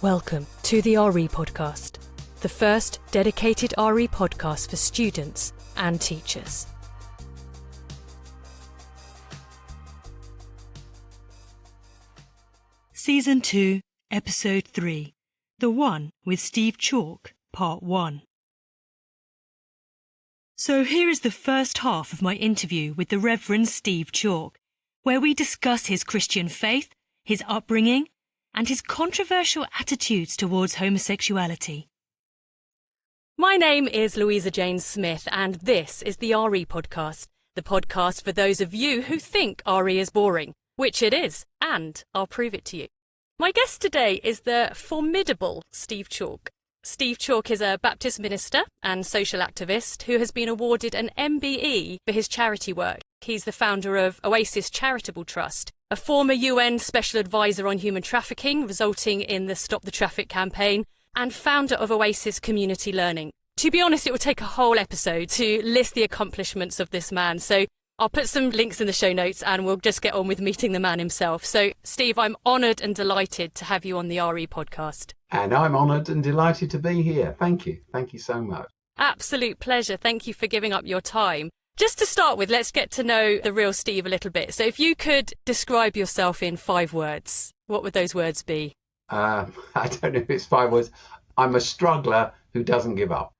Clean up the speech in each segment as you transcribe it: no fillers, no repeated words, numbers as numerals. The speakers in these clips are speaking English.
Welcome to the RE Podcast, the first dedicated RE podcast for students and teachers. Season 2, Episode 3, The One with Steve Chalke, Part 1. So here is the first half of my interview with the Reverend Steve Chalke, where we discuss his Christian faith, his upbringing, and his controversial attitudes towards homosexuality. My name is Louisa Jane Smith, and this is the RE Podcast, the podcast for those of you who think RE is boring, which it is, and I'll prove it to you. My guest today is the formidable Steve Chalke. Steve Chalke is a Baptist minister and social activist who has been awarded an MBE for his charity work. He's the founder of Oasis Charitable Trust, a former UN Special Advisor on Human Trafficking, resulting in the Stop The Traffik campaign, and founder of Oasis Community Learning. To be honest, it would take a whole episode to list the accomplishments of this man, so I'll put some links in the show notes and we'll just get on with meeting the man himself. So, Steve, I'm honoured and delighted to have you on the RE Podcast. And I'm honoured and delighted to be here. Thank you. Thank you so much. Absolute pleasure. Thank you for giving up your time. Just to start with, let's get to know the real Steve a little bit. So if you could describe yourself in 5 words, what would those words be? I don't know if it's 5 words. I'm a struggler who doesn't give up.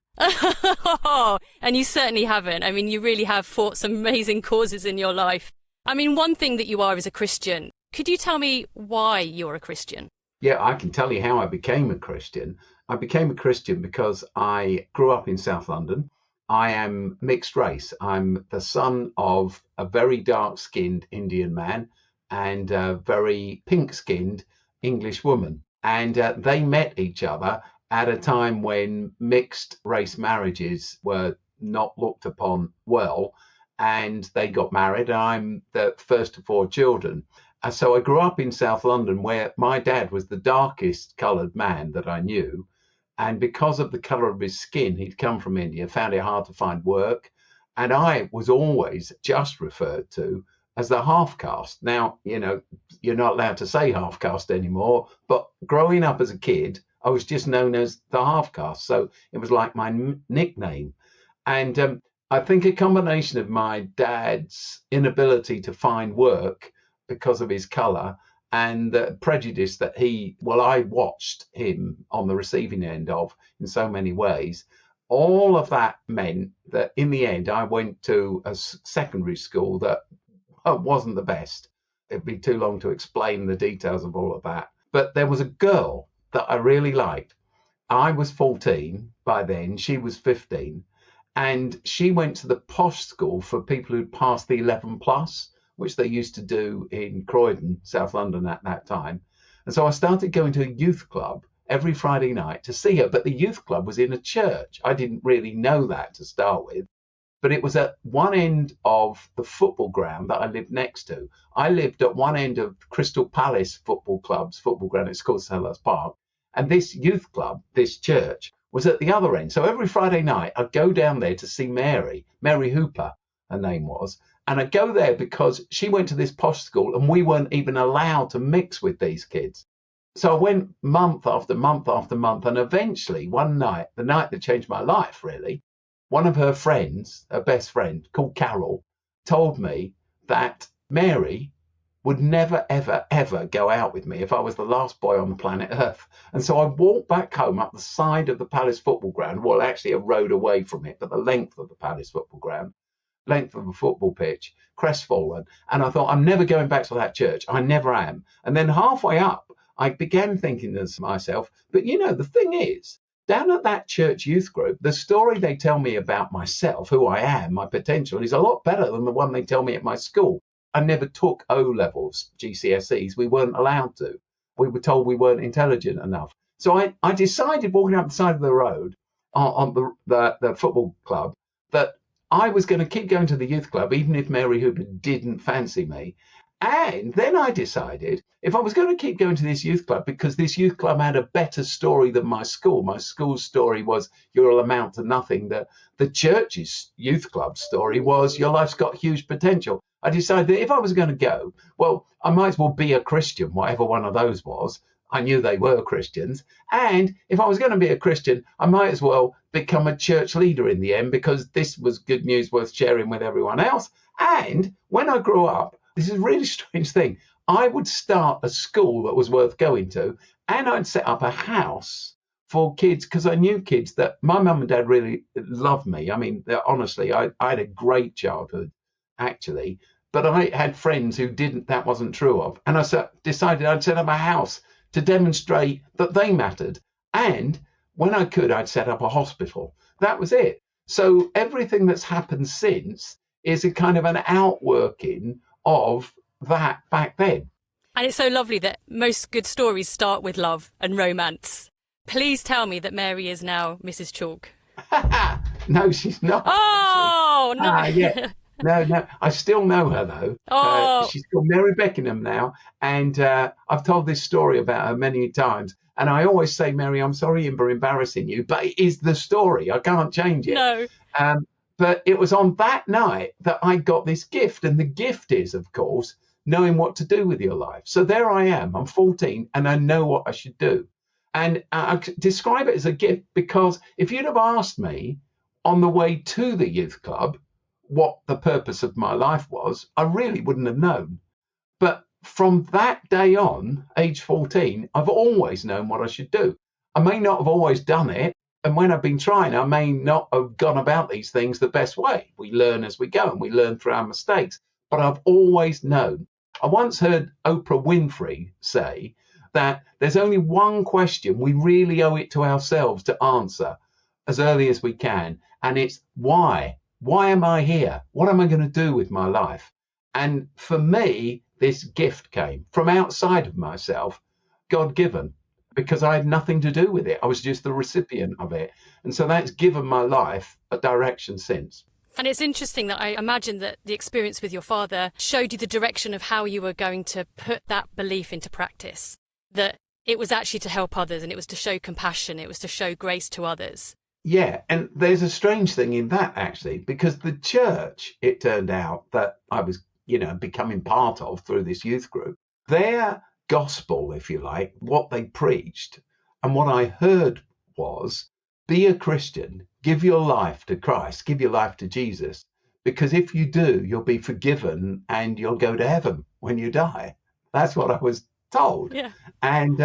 And you certainly haven't. I mean, you really have fought some amazing causes in your life. I mean, one thing that you are is a Christian. Could you tell me why you're a Christian? Yeah, I can tell you how I became a Christian. I became a Christian because I grew up in South London. I am mixed race. I'm the son of a very dark-skinned Indian man and a very pink-skinned English woman. And they met each other at a time when mixed race marriages were not looked upon well, and they got married. And I'm the first of 4 children. So I grew up in South London, where my dad was the darkest coloured man that I knew. And because of the colour of his skin, he'd come from India, found it hard to find work. And I was always just referred to as the half-caste. Now, you know, you're not allowed to say half-caste anymore, but growing up as a kid, I was just known as the half-caste. So it was like my nickname. And I think a combination of my dad's inability to find work because of his colour and the prejudice that I watched him on the receiving end of in so many ways. All of that meant that in the end, I went to a secondary school that wasn't the best. It'd be too long to explain the details of all of that. But there was a girl that I really liked. I was 14 by then, she was 15. And she went to the posh school for people who'd passed the 11 plus, which they used to do in Croydon, South London at that time. And so I started going to a youth club every Friday night to see her. But the youth club was in a church. I didn't really know that to start with. But it was at one end of the football ground that I lived next to. I lived at one end of Crystal Palace Football Club's football ground. It's called Selhurst Park. And this youth club, this church, was at the other end. So every Friday night, I'd go down there to see Mary Hooper, her name was. And I'd go there because she went to this posh school and we weren't even allowed to mix with these kids. So I went month after month after month. And eventually one night, the night that changed my life, really, one of her friends, her best friend called Carol, told me that Mary would never, ever, ever go out with me if I was the last boy on the planet Earth. And so I walked back home up the side of the Palace football ground, well, actually a road away from it, but the length of the Palace football ground, length of a football pitch, crestfallen. And I thought, I'm never going back to that church. I never am. And then halfway up, I began thinking to myself, but you know, the thing is, down at that church youth group, the story they tell me about myself, who I am, my potential, is a lot better than the one they tell me at my school. I never took O-levels, GCSEs. We weren't allowed to. We were told we weren't intelligent enough. So I decided, walking up the side of the road on the football club, that I was going to keep going to the youth club, even if Mary Hooper didn't fancy me. And then I decided if I was going to keep going to this youth club, because this youth club had a better story than my school's story was you'll amount to nothing. The church's youth club story was your life's got huge potential. I decided that if I was going to go, well, I might as well be a Christian, whatever one of those was. I knew they were Christians. And if I was going to be a Christian, I might as well become a church leader in the end, because this was good news worth sharing with everyone else. And when I grew up, this is a really strange thing, I would start a school that was worth going to, and I'd set up a house for kids, because I knew kids that my mum and dad really loved me. I mean, honestly, I had a great childhood, actually. But I had friends who didn't, that wasn't true of. And I decided I'd set up a house to demonstrate that they mattered. And when I could, I'd set up a hospital. That was it. So everything that's happened since is a kind of an outworking of that back then. And it's so lovely that most good stories start with love and romance. Please tell me that Mary is now Mrs. Chalke. No, she's not. Oh, no. Yeah. No, I still know her, though. Oh. She's called Mary Beckenham now, and I've told this story about her many times. And I always say, Mary, I'm sorry for embarrassing you, but it is the story. I can't change it. No. But it was on that night that I got this gift. And the gift is, of course, knowing what to do with your life. So there I am. I'm 14, and I know what I should do. And I describe it as a gift because if you'd have asked me on the way to the youth club what the purpose of my life was, I really wouldn't have known. But from that day on, age 14, I've always known what I should do. I may not have always done it. And when I've been trying, I may not have gone about these things the best way. We learn as we go, and we learn through our mistakes. But I've always known. I once heard Oprah Winfrey say that there's only one question we really owe it to ourselves to answer as early as we can. And it's why? Why am I here? What am I going to do with my life? And for me, this gift came from outside of myself, God-given, because I had nothing to do with it. I was just the recipient of it. And so that's given my life a direction since. And it's interesting that I imagine that the experience with your father showed you the direction of how you were going to put that belief into practice, that it was actually to help others, and it was to show compassion, it was to show grace to others. Yeah, and there's a strange thing in that, actually, because the church, it turned out, that I was, becoming part of through this youth group, their gospel, if you like, what they preached, and what I heard was, be a Christian, give your life to Christ, give your life to Jesus, because if you do, you'll be forgiven and you'll go to heaven when you die. That's what I was told. Yeah. And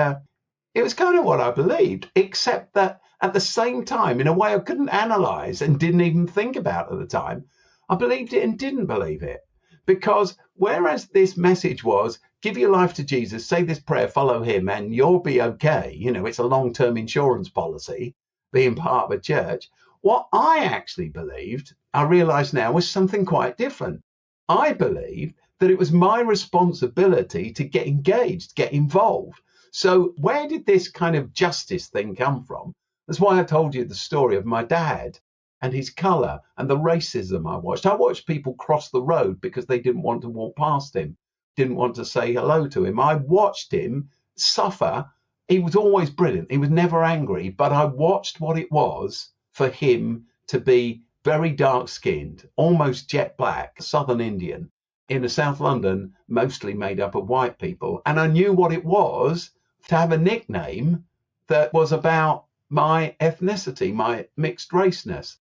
it was kind of what I believed, except that at the same time, in a way I couldn't analyze and didn't even think about at the time, I believed it and didn't believe it. Because whereas this message was, give your life to Jesus, say this prayer, follow him, and you'll be okay. It's a long-term insurance policy, being part of a church. What I actually believed, I realize now, was something quite different. I believed that it was my responsibility to get engaged, get involved. So where did this kind of justice thing come from? That's why I told you the story of my dad and his colour and the racism I watched. I watched people cross the road because they didn't want to walk past him, didn't want to say hello to him. I watched him suffer. He was always brilliant. He was never angry, but I watched what it was for him to be very dark-skinned, almost jet black, Southern Indian, in a South London, mostly made up of white people. And I knew what it was to have a nickname that was about my ethnicity, my mixed raceness.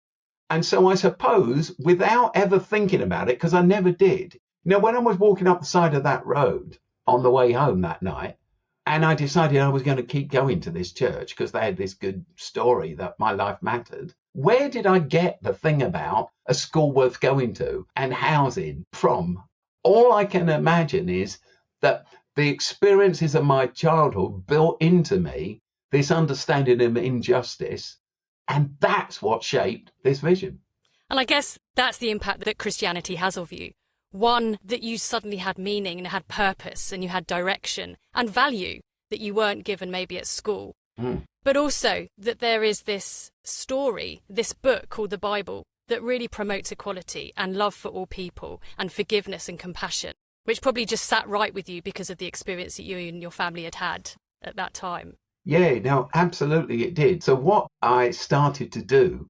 And so I suppose, without ever thinking about it, because I never did, when I was walking up the side of that road on the way home that night, and I decided I was going to keep going to this church because they had this good story that my life mattered, where did I get the thing about a school worth going to and housing from? All I can imagine is that the experiences of my childhood built into me this understanding of injustice, and that's what shaped this vision. And I guess that's the impact that Christianity has of you. One, that you suddenly had meaning and had purpose and you had direction and value that you weren't given maybe at school. But also that there is this story, this book called the Bible, that really promotes equality and love for all people and forgiveness and compassion, which probably just sat right with you because of the experience that you and your family had had at that time. Yeah, no, absolutely it did. So what I started to do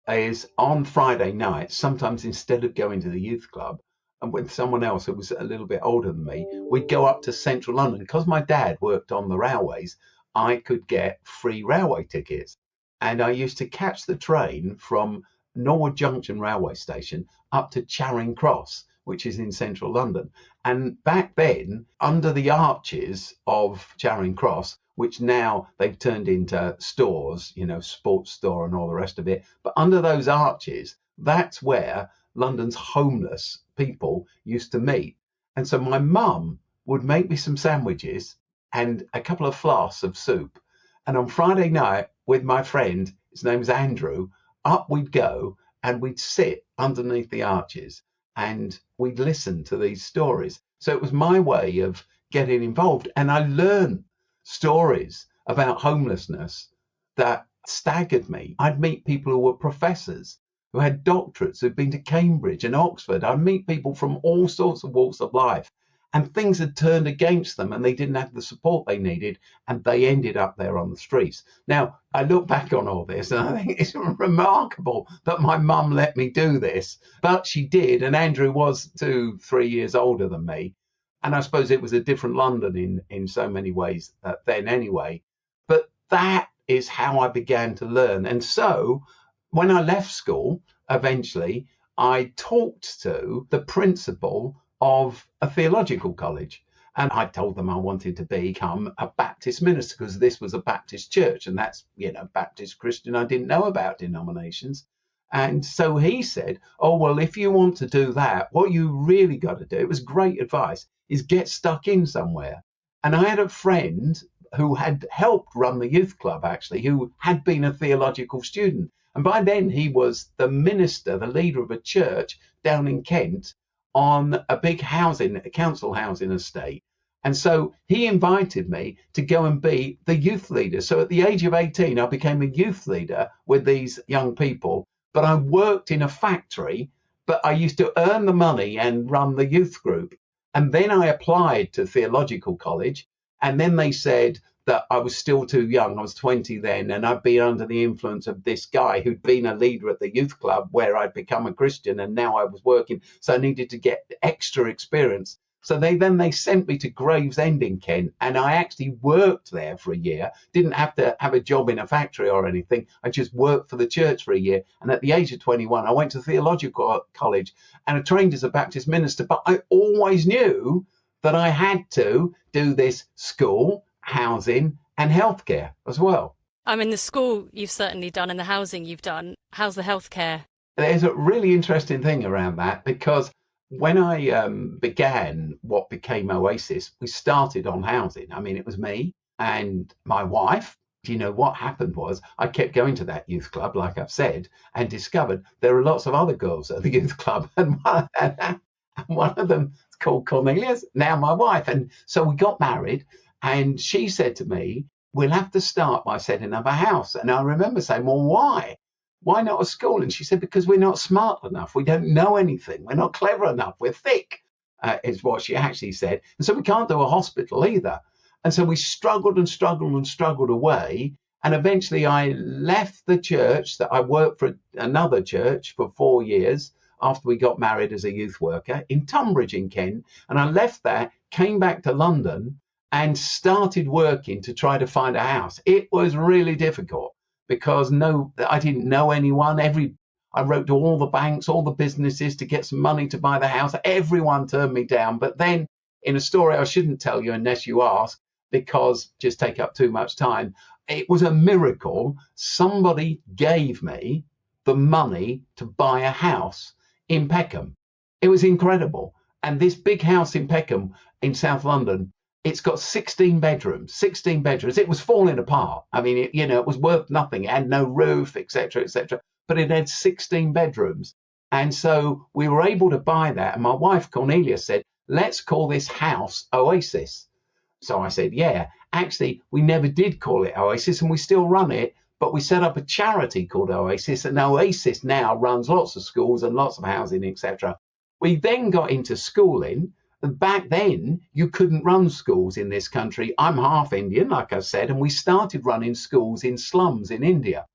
is on Friday nights, sometimes instead of going to the youth club, and with someone else who was a little bit older than me, we'd go up to central London because my dad worked on the railways. I could get free railway tickets. And I used to catch the train from Norwood Junction railway station up to Charing Cross, which is in central London. And back then, under the arches of Charing Cross, which now they've turned into stores, sports store and all the rest of it. But under those arches, that's where London's homeless people used to meet. And so my mum would make me some sandwiches and a couple of flasks of soup. And on Friday night, with my friend, his name's Andrew, up we'd go and we'd sit underneath the arches and we'd listen to these stories. So it was my way of getting involved. And I learned stories about homelessness that staggered me. I'd meet people who were professors, who had doctorates, who'd been to Cambridge and Oxford. I'd meet people from all sorts of walks of life. And things had turned against them and they didn't have the support they needed and they ended up there on the streets. Now, I look back on all this and I think it's remarkable that my mum let me do this, but she did. And Andrew was 2-3 years older than me. And I suppose it was a different London in so many ways then anyway. But that is how I began to learn. And so when I left school, eventually, I talked to the principal of a theological college. And I told them I wanted to become a Baptist minister because this was a Baptist church. And that's, Baptist Christian. I didn't know about denominations. And so he said, oh, well, if you want to do that, what you really got to do, it was great advice, is get stuck in somewhere. And I had a friend who had helped run the youth club, actually, who had been a theological student. And by then he was the minister, the leader of a church down in Kent on a big council housing estate. And so he invited me to go and be the youth leader. So at the age of 18, I became a youth leader with these young people. But I worked in a factory, but I used to earn the money and run the youth group. And then I applied to theological college. And then they said that I was still too young. I was 20 then. And I'd been under the influence of this guy who'd been a leader at the youth club where I'd become a Christian. And now I was working. So I needed to get extra experience. So they sent me to Gravesend in Kent, and I actually worked there for a year. Didn't have to have a job in a factory or anything. I just worked for the church for a year. And at the age of 21, I went to theological college and I trained as a Baptist minister. But I always knew that I had to do this school, housing, and healthcare as well. I mean, the school you've certainly done and the housing you've done. How's the healthcare? There's a really interesting thing around that because when I began what became Oasis, we started on housing. I mean, it was me and my wife. You know, what happened was I kept going to that youth club, like I've said, and discovered there are lots of other girls at the youth club. And one of them is called Cornelia, now my wife. And so we got married and she said to me, we'll have to start by setting up a house. And I remember saying, well, why? Why not a school? And she said, because we're not smart enough. We don't know anything. We're not clever enough. We're thick, is what she actually said. And so we can't do a hospital either. And so we struggled and struggled and struggled away. And eventually I left the church that I worked for another church for 4 years after we got married as a youth worker in Tunbridge in Kent. And I left that, came back to London and started working to try to find a house. It was really difficult. Because I didn't know anyone. I wrote to all the banks, all the businesses to get some money to buy the house. Everyone turned me down. But then in a story I shouldn't tell you unless you ask, because just take up too much time. It was a miracle. Somebody gave me the money to buy a house in Peckham. It was incredible. And this big house in Peckham in South London, it's got 16 bedrooms. It was falling apart. I mean, it was worth nothing. It had no roof, etc., but it had 16 bedrooms. And so we were able to buy that. And my wife, Cornelia, said, let's call this house Oasis. So I said, yeah. Actually, we never did call it Oasis and we still run it. But we set up a charity called Oasis. And Oasis now runs lots of schools and lots of housing, etc. We then got into schooling. Back then, you couldn't run schools in this country. I'm half Indian, like I said, and we started running schools in slums in India,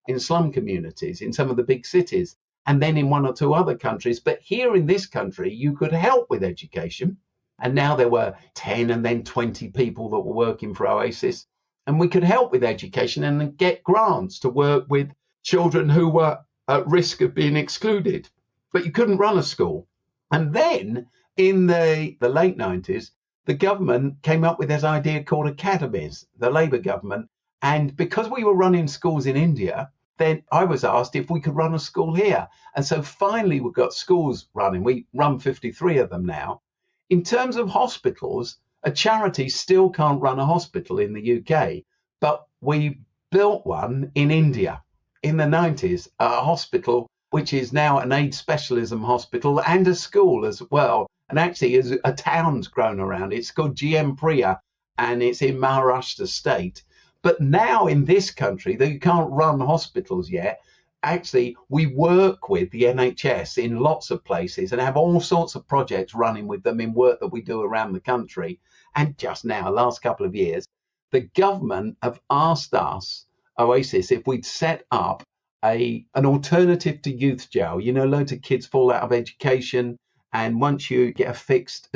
in slum communities, in some of the big cities, and then in 1 or 2 other countries. But here in this country, you could help with education. And now there were 10 and then 20 people that were working for Oasis. and we could help with education and then get grants to work with children who were at risk of being excluded. But you couldn't run a school. And then in the late 90s, the government came up with this idea called academies, the Labour government. And because we were running schools in India, then I was asked if we could run a school here. And so finally we've got schools running. We run 53 of them now. In terms of hospitals, a charity still can't run a hospital in the UK, but we built one in India in the 90s, a hospital which is now an AIDS specialism hospital and a school as well. And actually, as a town's grown around it. It's called GM Priya, and it's in Maharashtra state. But now in this country, though you can't run hospitals yet, actually, we work with the NHS in lots of places and have all sorts of projects running with them in work that we do around the country. And just now, last couple of years, the government have asked us, Oasis, if we'd set up an alternative to youth jail. You know, loads of kids fall out of education, and once you get a fixed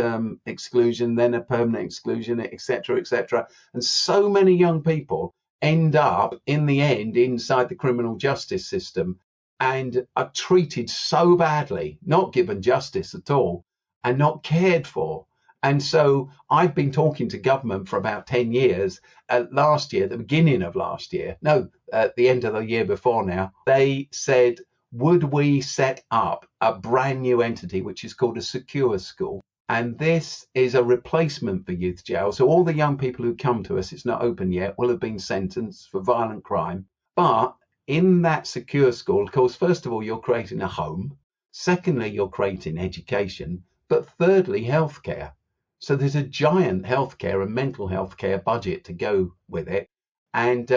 exclusion, then a permanent exclusion, etc., etc. And so many young people end up in the end inside the criminal justice system and are treated so badly, not given justice at all, and not cared for. And so I've been talking to government for about 10 years. Last year, the beginning of last year, at the end of the year before now, they said, would we set up a brand new entity, which is called a secure school? And this is a replacement for youth jail. So all the young people who come to us, it's not open yet, will have been sentenced for violent crime. But in that secure school, of course, first of all, you're creating a home. Secondly, you're creating education. But thirdly, healthcare. So there's a giant healthcare and mental healthcare budget to go with it. And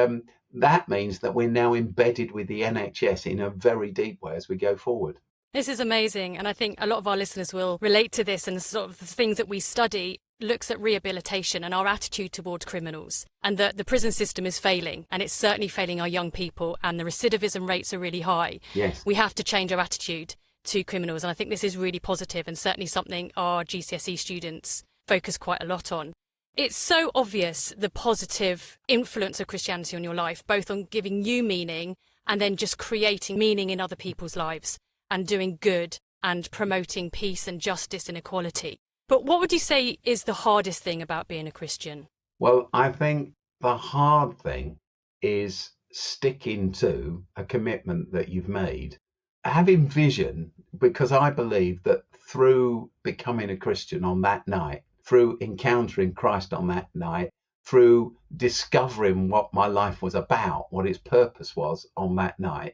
that means that we're now embedded with the NHS in a very deep way as we go forward. This is amazing. And I think a lot of our listeners will relate to this, and sort of the things that we study looks at rehabilitation and our attitude towards criminals, and that the prison system is failing, and it's certainly failing our young people, and the recidivism rates are really high. Yes. We have to change our attitude to criminals. And I think this is really positive and certainly something our GCSE students focus quite a lot on. It's so obvious the positive influence of Christianity on your life, both on giving you meaning and then just creating meaning in other people's lives and doing good and promoting peace and justice and equality. But what would you say is the hardest thing about being a Christian? Well, I think the hard thing is sticking to a commitment that you've made, having vision, because I believe that through becoming a Christian on that night, through encountering Christ on that night, through discovering what my life was about, what its purpose was on that night,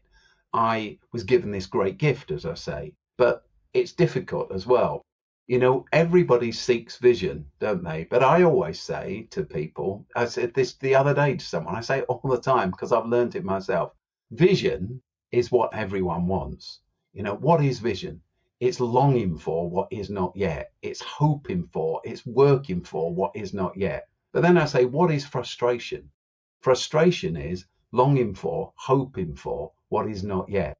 I was given this great gift, as I say. But it's difficult as well. You know, everybody seeks vision, don't they? But I always say to people, I said this the other day to someone, I say it all the time because I've learned it myself. Vision is what everyone wants. You know, what is vision? It's longing for what is not yet. It's hoping for, it's working for what is not yet. But then I say, what is frustration? Frustration is longing for, hoping for what is not yet.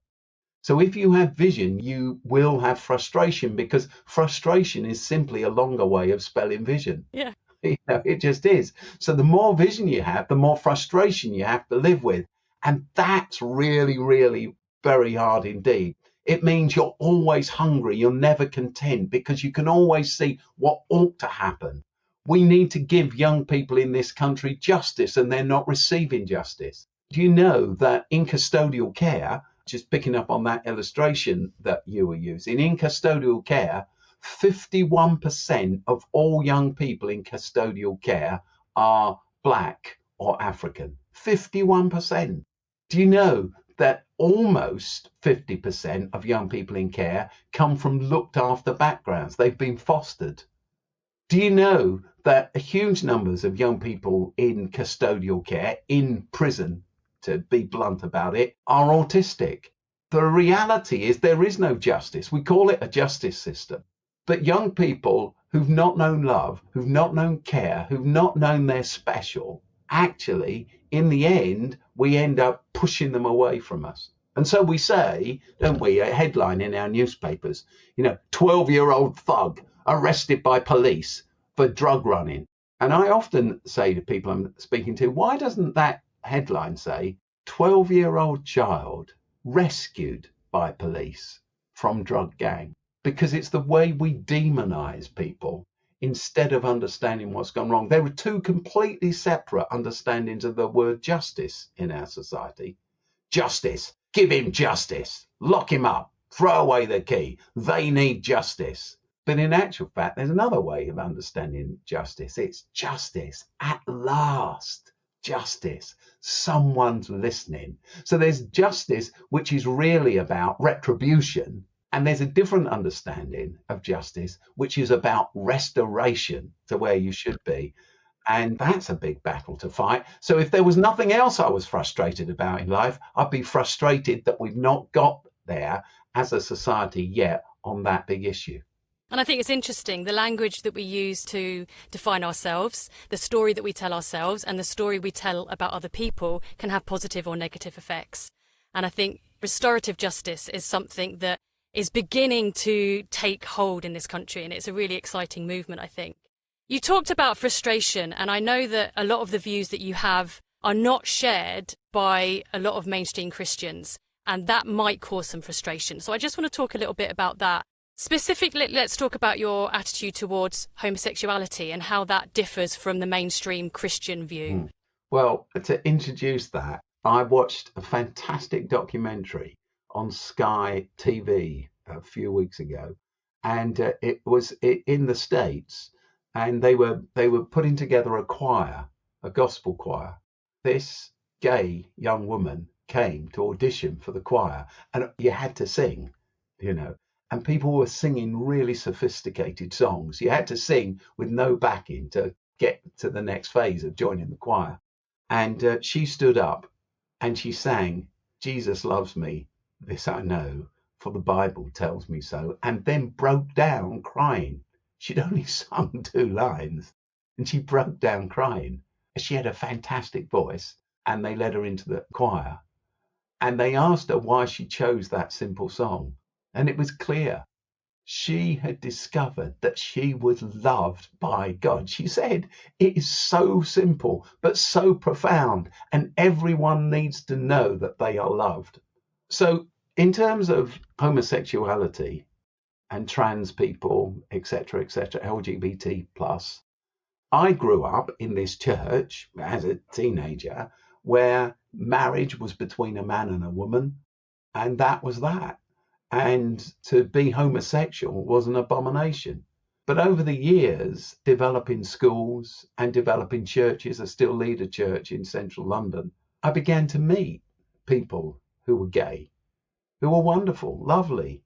So if you have vision, you will have frustration, because frustration is simply a longer way of spelling vision. Yeah. You know, it just is. So the more vision you have, the more frustration you have to live with. And that's really, really very hard indeed. It means you're always hungry. You're never content because you can always see what ought to happen. We need to give young people in this country justice, and they're not receiving justice. Do you know that in custodial care, just picking up on that illustration that you were using, in custodial care, 51% of all young people in custodial care are Black or African. 51%. Do you know that almost 50% of young people in care come from looked after backgrounds? They've been fostered. Do you know that huge numbers of young people in custodial care, in prison, to be blunt about it, are autistic? The reality is there is no justice. We call it a justice system. But young people who've not known love, who've not known care, who've not known they're special, actually, in the end, we end up pushing them away from us. And so we say, don't we, a headline in our newspapers, 12-year-old thug arrested by police for drug running. And I often say to people I'm speaking to, why doesn't that headline say 12-year-old child rescued by police from drug gang? Because it's the way we demonize people instead of understanding what's gone wrong. There are two completely separate understandings of the word justice in our society. Justice, give him justice, lock him up, throw away the key. They need justice. But in actual fact, there's another way of understanding justice. It's justice at last. Justice. Someone's listening. So there's justice, which is really about retribution. And there's a different understanding of justice, which is about restoration to where you should be. And that's a big battle to fight. So if there was nothing else I was frustrated about in life, I'd be frustrated that we've not got there as a society yet on that big issue. And I think it's interesting, the language that we use to define ourselves, the story that we tell ourselves, and the story we tell about other people can have positive or negative effects. And I think restorative justice is something that is beginning to take hold in this country, and it's a really exciting movement, I think. You talked about frustration, and I know that a lot of the views that you have are not shared by a lot of mainstream Christians, and that might cause some frustration. So I just want to talk a little bit about that. Specifically, let's talk about your attitude towards homosexuality and how that differs from the mainstream Christian view. Well, to introduce that, I watched a fantastic documentary on Sky TV a few weeks ago, and it was in the States, and they were putting together a choir, a gospel choir. This gay young woman came to audition for the choir, and you had to sing, and people were singing really sophisticated songs. You had to sing with no backing to get to the next phase of joining the choir. And she stood up and she sang, "Jesus loves me, this I know, for the Bible tells me so," and then broke down crying. She'd only sung 2 lines and she broke down crying. She had a fantastic voice, and they led her into the choir. And they asked her why she chose that simple song. And it was clear. She had discovered that she was loved by God. She said, it is so simple, but so profound, and everyone needs to know that they are loved. So in terms of homosexuality and trans people, etc., LGBT plus, I grew up in this church as a teenager where marriage was between a man and a woman, and that was that. And to be homosexual was an abomination. But over the years, developing schools and developing churches, I still lead a church in central London, I began to meet people who were gay, who were wonderful, lovely,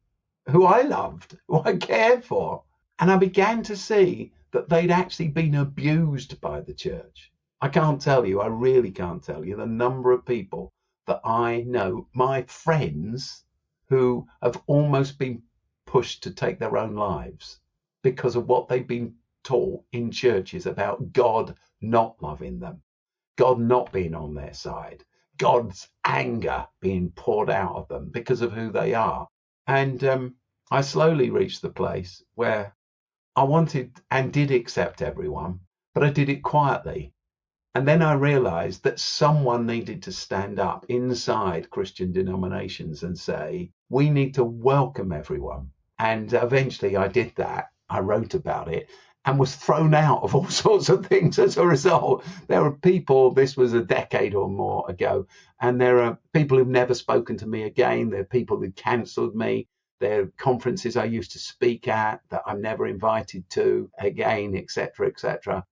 who I loved, who I cared for. And I began to see that they'd actually been abused by the church. I can't tell you, I really can't tell you the number of people that I know, my friends, who have almost been pushed to take their own lives because of what they've been taught in churches about God not loving them, God not being on their side, God's anger being poured out of them because of who they are. And I slowly reached the place where I wanted and did accept everyone, but I did it quietly. And then I realized that someone needed to stand up inside Christian denominations and say, we need to welcome everyone. And eventually I did that. I wrote about it and was thrown out of all sorts of things as a result. There are people, this was a decade or more ago, and there are people who've never spoken to me again. There are people who cancelled me. There are conferences I used to speak at that I'm never invited to again, etc., etc.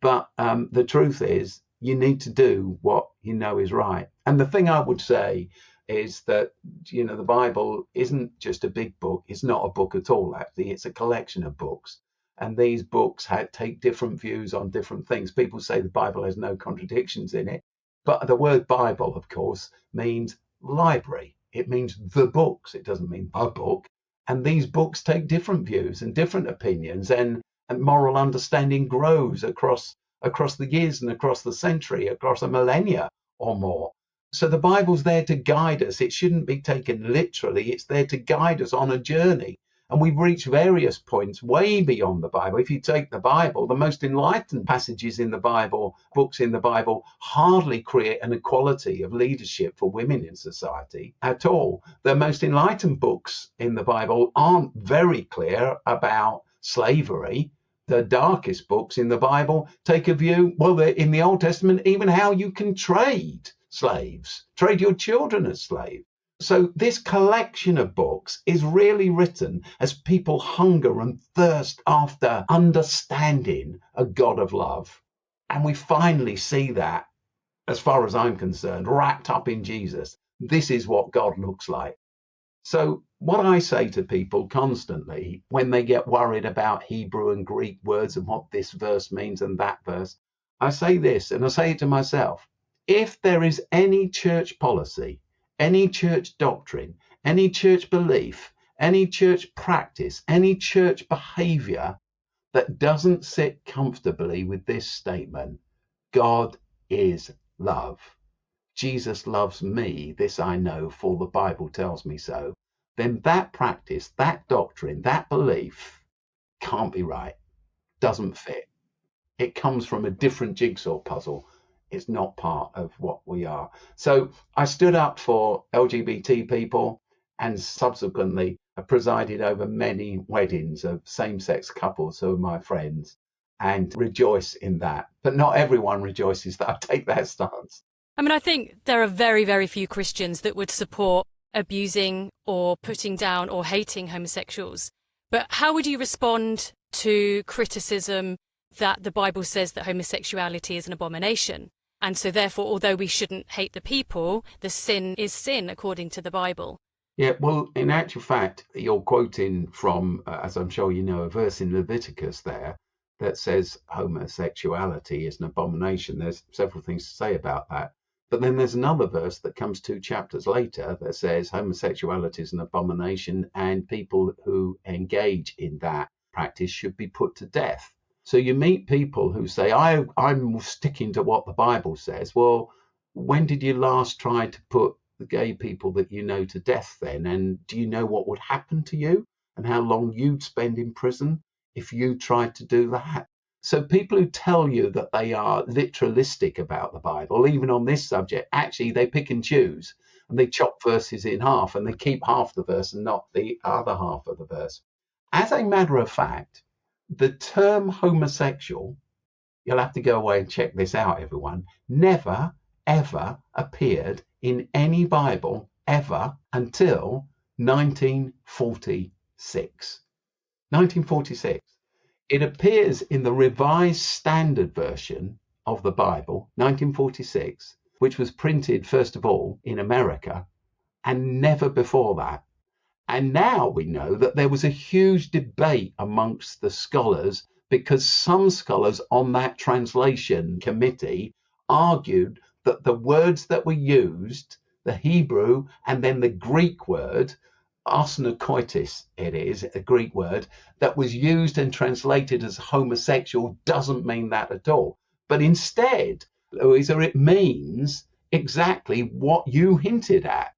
But the truth is, you need to do what you know is right. And the thing I would say is that, the Bible isn't just a big book. It's not a book at all, actually. It's a collection of books. And these books take different views on different things. People say the Bible has no contradictions in it. But the word Bible, of course, means library. It means the books. It doesn't mean a book. And these books take different views and different opinions. And moral understanding grows across the years and across the century, across a millennia or more. So the Bible's there to guide us. It shouldn't be taken literally. It's there to guide us on a journey. And we've reached various points way beyond the Bible. If you take the Bible, the most enlightened passages in the Bible, books in the Bible, hardly create an equality of leadership for women in society at all. The most enlightened books in the Bible aren't very clear about slavery. The darkest books in the Bible take a view, well, in the Old Testament, even how you can trade slaves, trade your children as slaves. So this collection of books is really written as people hunger and thirst after understanding a God of love. And we finally see that, as far as I'm concerned, wrapped up in Jesus. This is what God looks like. So what I say to people constantly when they get worried about Hebrew and Greek words and what this verse means and that verse, I say this, and I say it to myself. If there is any church policy, any church doctrine, any church belief, any church practice, any church behavior that doesn't sit comfortably with this statement, God is love. Jesus loves me, this I know, for the Bible tells me so, then that practice, that doctrine, that belief can't be right, doesn't fit. It comes from a different jigsaw puzzle. It's not part of what we are. So I stood up for LGBT people and subsequently presided over many weddings of same-sex couples who are my friends and rejoice in that. But not everyone rejoices that I take that stance. I mean, I think there are very, very few Christians that would support abusing or putting down or hating homosexuals. But how would you respond to criticism that the Bible says that homosexuality is an abomination? And so therefore, although we shouldn't hate the people, the sin is sin according to the Bible. Yeah, well, in actual fact, you're quoting from, as I'm sure you know, a verse in Leviticus there that says homosexuality is an abomination. There's several things to say about that. But then there's another verse that comes 2 chapters later that says homosexuality is an abomination and people who engage in that practice should be put to death. So you meet people who say, I'm sticking to what the Bible says. Well, when did you last try to put the gay people that you know to death then? And do you know what would happen to you and how long you'd spend in prison if you tried to do that? So people who tell you that they are literalistic about the Bible, even on this subject, actually they pick and choose and they chop verses in half and they keep half the verse and not the other half of the verse. As a matter of fact, the term homosexual, you'll have to go away and check this out, everyone, never, ever appeared in any Bible ever until 1946. 1946. It appears in the Revised Standard Version of the Bible, 1946, which was printed, first of all, in America, and never before that. And now we know that there was a huge debate amongst the scholars because some scholars on that translation committee argued that the words that were used, the Hebrew and then the Greek word, arsenokoitis, it is a Greek word, that was used and translated as homosexual doesn't mean that at all. But instead, Louisa, it means exactly what you hinted at.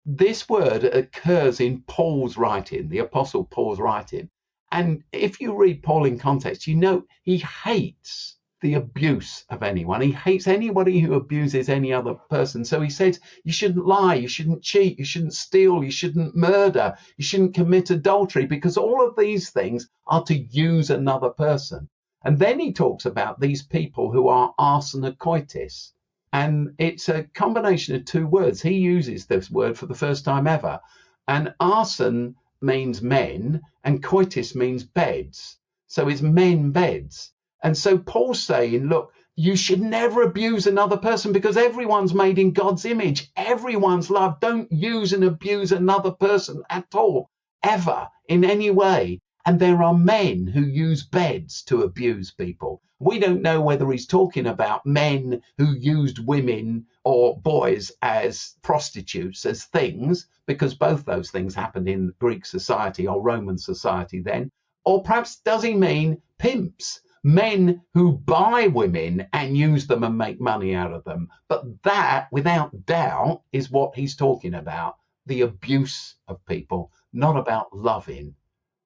This word occurs in Paul's writing, the Apostle Paul's writing. And if you read Paul in context, you know he hates the abuse of anyone. He hates anybody who abuses any other person. So he says you shouldn't lie, you shouldn't cheat, you shouldn't steal, you shouldn't murder, you shouldn't commit adultery, because all of these things are to use another person. And then he talks about these people who are arsenokoitis. And it's a combination of 2 words. He uses this word for the first time ever. And arson means men and coitus means beds. So it's men beds. And so Paul's saying, look, you should never abuse another person because everyone's made in God's image. Everyone's loved. Don't use and abuse another person at all, ever, in any way. And there are men who use beds to abuse people. We don't know whether he's talking about men who used women or boys as prostitutes, as things, because both those things happened in Greek society or Roman society then. Or perhaps does he mean pimps, men who buy women and use them and make money out of them? But that, without doubt, is what he's talking about, the abuse of people, not about loving.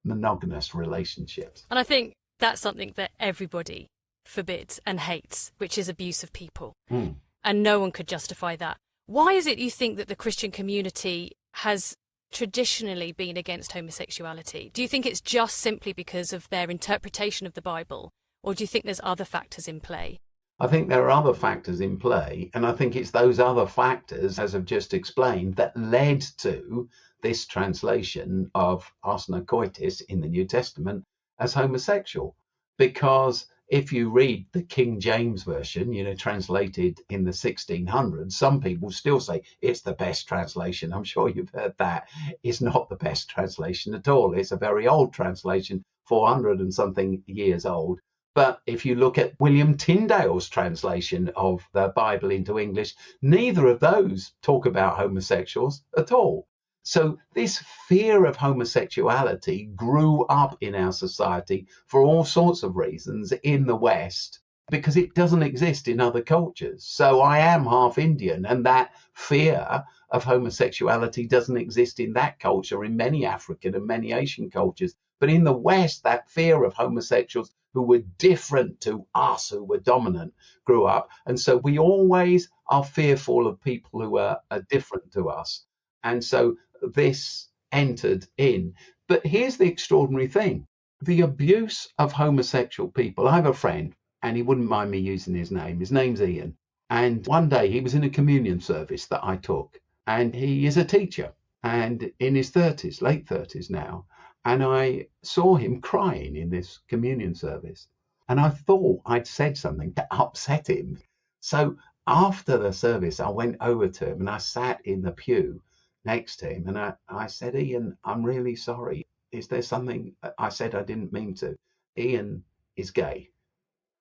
monogamous relationships. And I think that's something that everybody forbids and hates, which is abuse of people. And no one could justify that. Why is it you think that the Christian community has traditionally been against homosexuality? Do you think it's just simply because of their interpretation of the Bible, or do you think there's other factors in play? I think there are other factors in play, and I think it's those other factors, as I've just explained, that led to this translation of arsenae coitus in the New Testament as homosexual. Because if you read the King James Version, translated in the 1600s, some people still say it's the best translation. I'm sure you've heard that. It's not the best translation at all. It's a very old translation, 400 and something years old. But if you look at William Tyndale's translation of the Bible into English, neither of those talk about homosexuals at all. So this fear of homosexuality grew up in our society for all sorts of reasons in the West, because it doesn't exist in other cultures. So I am half Indian, and that fear of homosexuality doesn't exist in that culture, in many African and many Asian cultures. But in the West, that fear of homosexuals who were different to us, who were dominant, grew up. And so we always are fearful of people who are different to us. And so this entered in. But here's the extraordinary thing. The abuse of homosexual people. I have a friend, and he wouldn't mind me using his name. His name's Ian. And one day he was in a communion service that I took. And he is a teacher and in his 30s, late 30s now. And I saw him crying in this communion service. And I thought I'd said something to upset him. So after the service, I went over to him and I sat in the pew next to him. And I said, Ian, I'm really sorry. Is there something I said I didn't mean to? Ian is gay.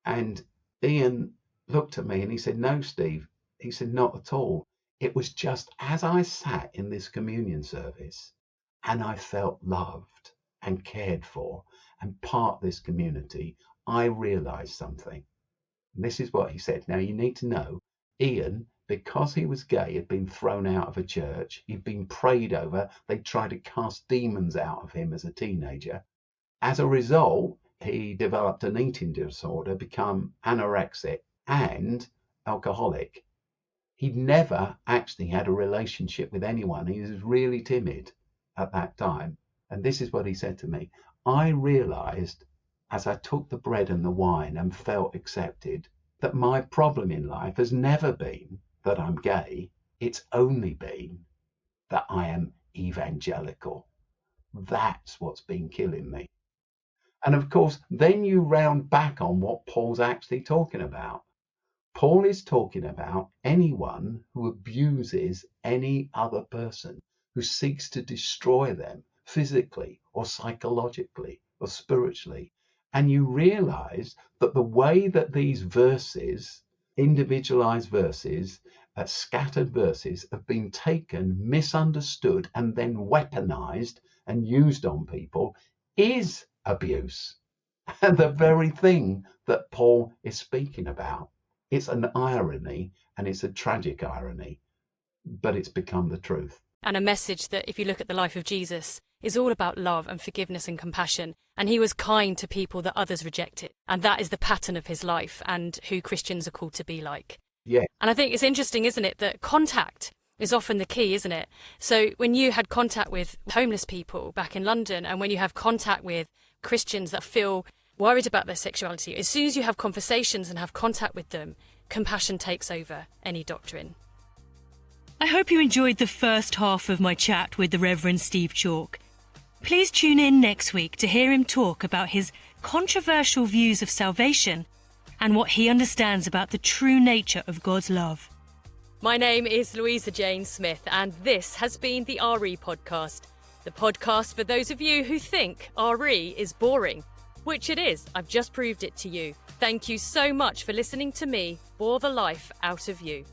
And Ian looked at me and he said, no, Steve. He said, not at all. It was just as I sat in this communion service and I felt loved and cared for and part of this community, I realized something. And this is what he said. Now, you need to know, Ian, because he was gay, had been thrown out of a church. He'd been prayed over. They tried to cast demons out of him as a teenager. As a result, he developed an eating disorder, become anorexic and alcoholic. He'd never actually had a relationship with anyone. He was really timid at that time. And this is what he said to me. I realized as I took the bread and the wine and felt accepted that my problem in life has never been that I'm gay. It's only been that I am evangelical. That's what's been killing me. And of course, then you round back on what Paul's actually talking about. Paul is talking about anyone who abuses any other person, who seeks to destroy them physically or psychologically or spiritually. And you realize that the way that these verses, individualized verses, scattered verses, have been taken, misunderstood, and then weaponized and used on people is abuse. And the very thing that Paul is speaking about. It's an irony, and it's a tragic irony, but it's become the truth. And a message that, if you look at the life of Jesus, is all about love and forgiveness and compassion. And he was kind to people that others rejected. And that is the pattern of his life and who Christians are called to be like. Yeah. And I think it's interesting, isn't it, that contact is often the key, isn't it? So when you had contact with homeless people back in London, and when you have contact with Christians that feel worried about their sexuality, as soon as you have conversations and have contact with them, compassion takes over any doctrine. I hope you enjoyed the first half of my chat with the Reverend Steve Chalke. Please tune in next week to hear him talk about his controversial views of salvation and what he understands about the true nature of God's love. My name is Louisa Jane Smith, and this has been the RE Podcast, the podcast for those of you who think RE is boring. Which it is. I've just proved it to you. Thank you so much for listening to me bore the life out of you.